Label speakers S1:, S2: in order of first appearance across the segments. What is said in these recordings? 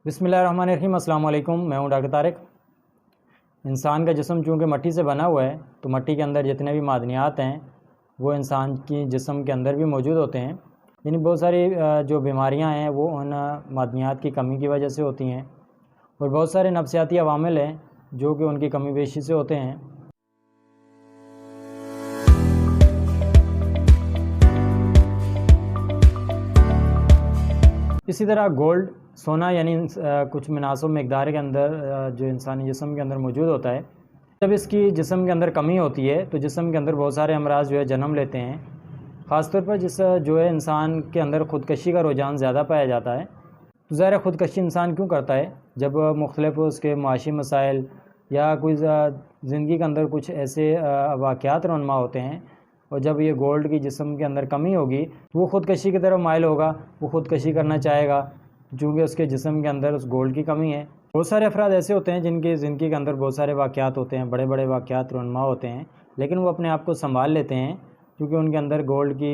S1: बिस्मिल्लाहिर्रहमानिर्रहीम। अस्सलाम वालेकुम। मैं हूं डॉक्टर तारिक। इंसान का जिस्म चूँकि मट्टी से बना हुआ है तो मट्टी के अंदर जितने भी मादनियात हैं वो इंसान की जिस्म के अंदर भी मौजूद होते हैं। यानी बहुत सारी जो बीमारियां हैं वो उन मादनियात की कमी की वजह से होती हैं और बहुत सारे नफसियाती अवामिल हैं जो कि उनकी कमी बेशी से होते हैं। इसी तरह गोल्ड सोना यानी कुछ मुनासिब मकदार के अंदर जो इंसानी जिस्म के अंदर मौजूद होता है, जब इसकी जिस्म के अंदर कमी होती है तो जिस्म के अंदर बहुत सारे अमराज जो है जन्म लेते हैं। ख़ासतौर पर जिस जो है इंसान के अंदर ख़ुदकशी का रुझान ज़्यादा पाया जाता है। तो ज़ाहिर है ख़ुदकशी इंसान क्यों करता है? जब मुख्तलिफ़ उसके माशी मसाइल या कोई ज़िंदगी के अंदर कुछ ऐसे वाक़यात रौनमा होते हैं और जब ये गोल्ड की जिस्म के अंदर कमी होगी तो वो ख़ुदकशी की तरफ माइल होगा, वो ख़ुदकशी करना चाहेगा चूँकि उसके जिस्म के अंदर उस गोल्ड की कमी है। बहुत सारे अफराद ऐसे होते हैं जिनकी ज़िंदगी के अंदर बहुत सारे वाक़यात होते हैं, बड़े बड़े वाक़यात रौनमा होते हैं, लेकिन वो अपने आप को संभाल लेते हैं क्योंकि उनके अंदर गोल्ड की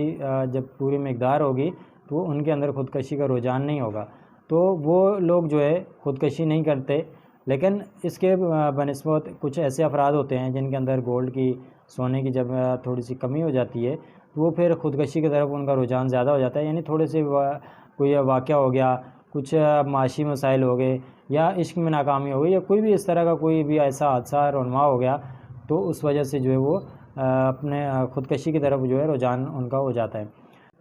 S1: जब पूरी मकदार होगी तो उनके अंदर ख़ुदकशी का रुझान नहीं होगा। तो वो लोग जो है ख़ुदकशी नहीं करते। लेकिन इसके बनिस्बत कुछ ऐसे अफराद होते हैं जिनके अंदर गोल्ड की सोने की जब थोड़ी सी कमी हो जाती है तो वो फिर ख़ुदकशी की तरफ उनका रुझान ज़्यादा हो जाता है। यानी थोड़े से कोई वाक़या हो गया, कुछ माशी मसाइल हो गए या इश्क में नाकामी हो गई या कोई भी इस तरह का कोई भी ऐसा हादसा रौनमा हो गया तो उस वजह से जो है वो अपने ख़ुदकशी की तरफ जो है रुझान उनका हो जाता है।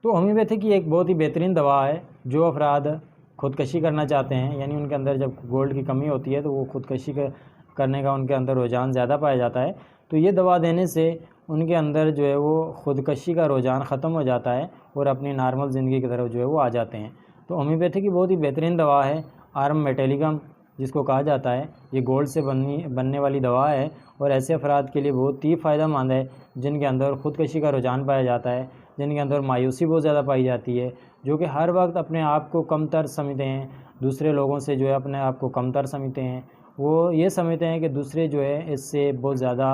S1: तो होम्योपैथी की एक बहुत ही बेहतरीन दवा है जो अफराद ख़ुदकशी करना चाहते हैं, यानी उनके अंदर जब गोल्ड की कमी होती है तो वो ख़ुदकशी करने का उनके अंदर रुझान ज़्यादा पाया जाता है। तो ये दवा देने से उनके अंदर जो है वो ख़ुदकशी का रुझान ख़त्म हो जाता है और अपनी नॉर्मल ज़िंदगी की तरफ जो है वो आ जाते हैं। तो होम्योपैथी की बहुत ही बेहतरीन दवा है आर्म मेटेलिकम जिसको कहा जाता है। ये गोल्ड से बनने वाली दवा है और ऐसे अफराद के लिए बहुत ही फ़ायदेमंद है जिनके अंदर ख़ुदकशी का रुझान पाया जाता है, जिनके अंदर मायूसी बहुत ज़्यादा पाई जाती है, जो कि हर वक्त अपने आप को कमतर समझते हैं, दूसरे लोगों से जो है अपने आप को कमतर समझते हैं। वो ये समझते हैं कि दूसरे जो है इससे बहुत ज़्यादा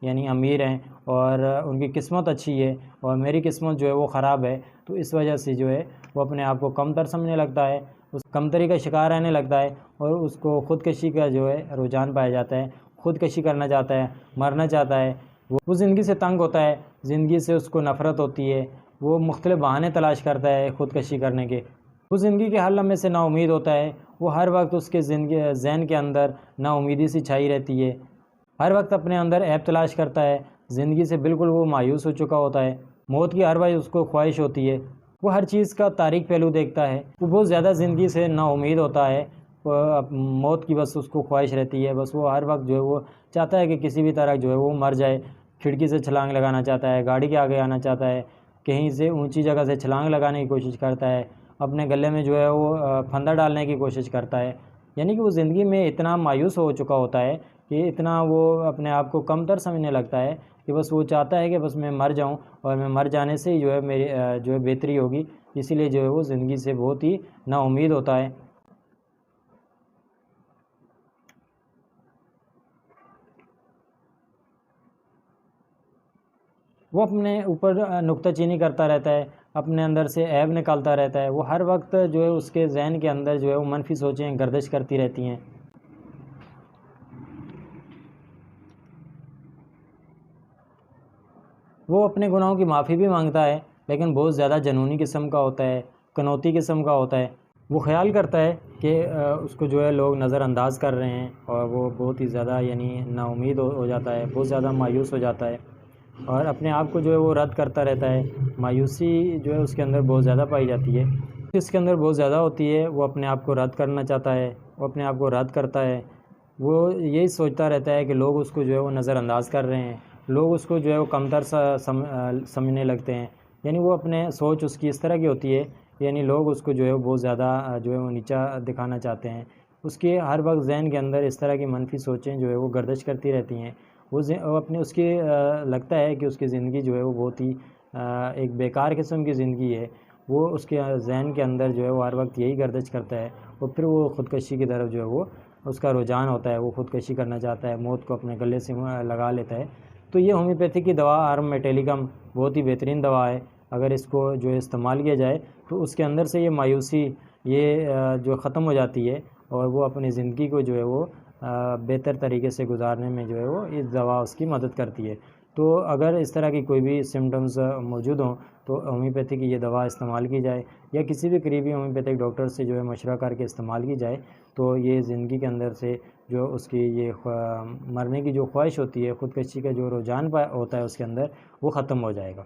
S1: यानी अमीर हैं और उनकी किस्मत अच्छी है और मेरी किस्मत जो है वो ख़राब है। तो इस वजह से जो है वो अपने आप को कमतर समझने लगता है, उस कमतरी का शिकार रहने लगता है और उसको ख़ुदकशी का जो है रुझान पाया जाता है। ख़ुदकशी करना चाहता है, मरना चाहता है, वो ज़िंदगी से तंग होता है, ज़िंदगी से उसको नफ़रत होती है, वो मुख्तलिफ़ बहाने तलाश करता है ख़ुदकशी करने के। वो ज़िंदगी के हर लम्हे से नाउमीद होता है, वो हर वक्त उसके ज़हन के अंदर नाउमीदी सी छाई रहती है, हर वक्त अपने अंदर ऐब तलाश करता है, ज़िंदगी से बिल्कुल वो मायूस हो चुका होता है, मौत की हर वक्त उसको ख्वाहिश होती है, वो हर चीज़ का तारीक पहलू देखता है, वो बहुत ज़्यादा ज़िंदगी से नाउमीद होता है, मौत की बस उसको ख्वाहिश रहती है। बस वो हर वक्त जो है वो चाहता है कि किसी भी तरह जो है वो मर जाए, खिड़की से छलांग लगाना चाहता है, गाड़ी के आगे आना चाहता है, कहीं से ऊंची जगह से छलांग लगाने की कोशिश करता है, अपने गले में जो है वो फंदा डालने की कोशिश करता है। यानी कि वो ज़िंदगी में इतना मायूस हो चुका होता है कि इतना वो अपने आप को कमतर समझने लगता है कि बस वो चाहता है कि बस मैं मर जाऊं और मैं मर जाने से ही जो है मेरी जो है बेहतरी होगी। इसीलिए जो है वो ज़िंदगी से बहुत ही नाउम्मीद होता है। वो अपने ऊपर नुक्ताचीनी करता रहता है, अपने अंदर से ऐब निकालता रहता है। वो हर वक्त जो है उसके ज़हन के अंदर जो है वो मनफी सोचें गर्दिश करती रहती हैं। वो अपने गुनाहों की माफ़ी भी मांगता है लेकिन बहुत ज़्यादा जनूनी किस्म का होता है, कनौती किस्म का होता है। वो ख़्याल करता है कि उसको जो है लोग नज़रअंदाज कर रहे हैं और वो बहुत ही ज़्यादा यानी नाउमीद हो जाता है, बहुत ज़्यादा मायूस हो जाता है और अपने आप को जो है वो रद्द करता रहता है। मायूसी जो है उसके अंदर बहुत ज़्यादा पाई जाती है, इसके अंदर बहुत ज़्यादा होती है। वो अपने आप को रद्द करना चाहता है, वो अपने आप को रद्द करता है। वो यही सोचता रहता है कि लोग उसको जो है वो नज़रअंदाज कर रहे हैं, लोग उसको जो है वो कमतर समझने लगते हैं। यानी वो अपने सोच उसकी इस तरह की होती है, यानी लोग उसको जो है वो बहुत ज़्यादा जो है वो नीचा दिखाना चाहते हैं। उसके हर वक्त ज़हन के अंदर इस तरह की मनफी सोचें जो है वो गर्दिश करती रहती हैं। वो अपने उसकी लगता है कि उसकी ज़िंदगी जो है वो बहुत ही एक बेकार किस्म की ज़िंदगी है। वो उसके ज़हन के अंदर जो है वो हर वक्त यही गर्दिश करता है और फिर वो ख़ुदकशी की तरफ जो है वो उसका रुझान होता है, वो ख़ुदकशी करना चाहता है, मौत को अपने गले से लगा लेता है। तो ये होम्योपैथी की दवा आर्म मेटेलिकम बहुत ही बेहतरीन दवा है। अगर इसको जो है इस्तेमाल किया जाए तो उसके अंदर से ये मायूसी ये जो ख़त्म हो जाती है اور وہ اپنی زندگی کو جو ہے وہ بہتر طریقے سے گزارنے میں جو ہے وہ اس دوا اس کی مدد کرتی ہے۔ تو اگر اس طرح کی کوئی بھی سمٹمز موجود ہوں تو ہومیوپیتھی کی یہ دوا استعمال کی جائے، یا کسی بھی قریبی ہومیوپیتھک ڈاکٹر سے جو ہے مشورہ کر کے استعمال کی جائے، تو یہ زندگی کے اندر سے جو اس کی یہ مرنے کی جو خواہش ہوتی ہے، خودکشی کا جو رجحان ہوتا ہے اس کے اندر، وہ ختم ہو جائے گا۔